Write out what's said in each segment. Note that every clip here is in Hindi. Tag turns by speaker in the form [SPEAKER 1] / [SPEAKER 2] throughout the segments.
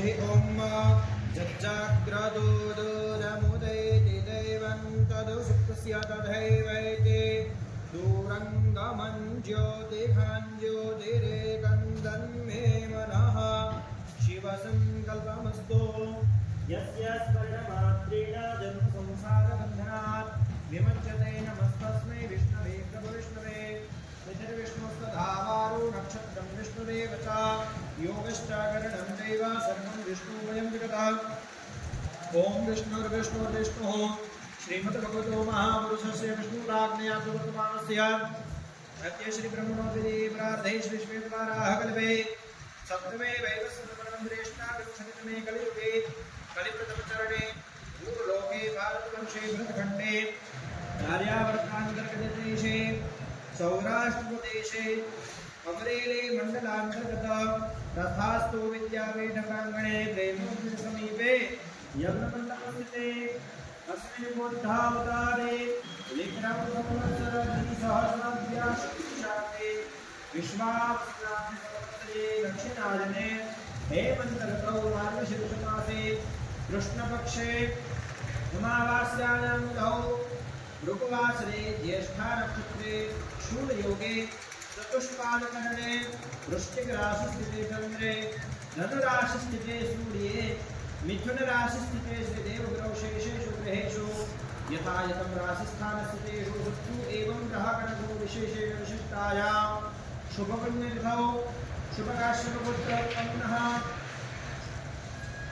[SPEAKER 1] ॐ जज्जाग्रदोदमुदैति दैवं तदुषुप्तस्य तथैवैति दूरङ्गमं ज्योतिषं ज्योतिरेकन्दन्मे मनः शिवसङ्कल्पमस्तु यस्य स्मरणमात्रेण जन्मसंसारबन्धनात् विमुच्यते नमस्तस्मै विष्णवे प्रभुविष्णवे विष्णुस्तधावारो नक्षत्रं विष्णुरेव च योगश्चाकरणं चैव सर्वं विष्णुमयं जगतः ॐ विष्णुर्विष्णुर्विष्णुः श्रीमद्भगवतो महापुरुषस्य विष्णुराज्ञया प्रवर्तमानस्य अद्य श्रीब्रह्मणोपरि प्रार्थे श्रीश्वेतवाराः कल्पे सप्तमे वैवस्वतमं श्रेष्ठा विंशतितमे कलियुगे कलिप्रथमचरणे पूर्वलोके भारतवर्षे भरतखण्डे आर्यावर्तान्तर्गतदेशे सौराष्ट्रप्रदेशे अमरेली मंडलांतर्गत तथास्तु विद्यापीठप्राङ्गणे प्रेमोद्भिसमीपे यज्ञमण्डपस्थिते अस्मिन् बुद्धावतारे विक्रमसंवत्सरद्विसहस्राब्द्याशे विश्वावसुनामसंवत्सरे दक्षिणायने हेमन्तऋतौ मार्गशीर्षमासे कृष्णपक्षे अमावास्यायां ऋगुवासरे ज्येष्ठा नक्षत्रे शूलयोगे चतुष्पादकरणे वृश्चिक राशि स्थिते चंद्रे धनु राशि स्थिते सूर्ये मिथुन राशि स्थिते श्रीदेवग्रह शेषेषु ग्रहेषु यथा यथं राशिस्थान स्थितेषु वृत्तु एवं ग्रहगणो विशेषेण विशिष्टायां शुभपुण्यतिथौ शुभकाश्यपपुत्रः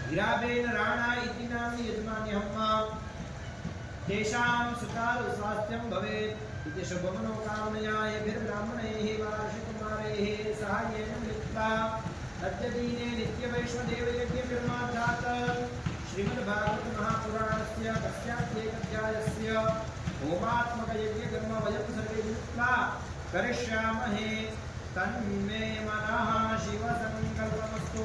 [SPEAKER 1] हिराबेन राणा इति नाम्नि यजमान्यहं तेषां सुकाल स्वास्थ्यं भवेत् इति शुभमनोकामनया यभिर्ब्राह्मणैः वार्षिककुमारैः साहाय्येन मिलित्वा अद्यदिने नित्यवैष्णवदेवयज्ञनिर्मातात् श्रीमद्भागवतमहापुराणस्य कस्याप्येकाध्यायस्य होमात्मकयज्ञकर्म वयं सर्वे मिलित्वा करिष्यामहे तन्मे मनः शिवसङ्कल्पमस्तु।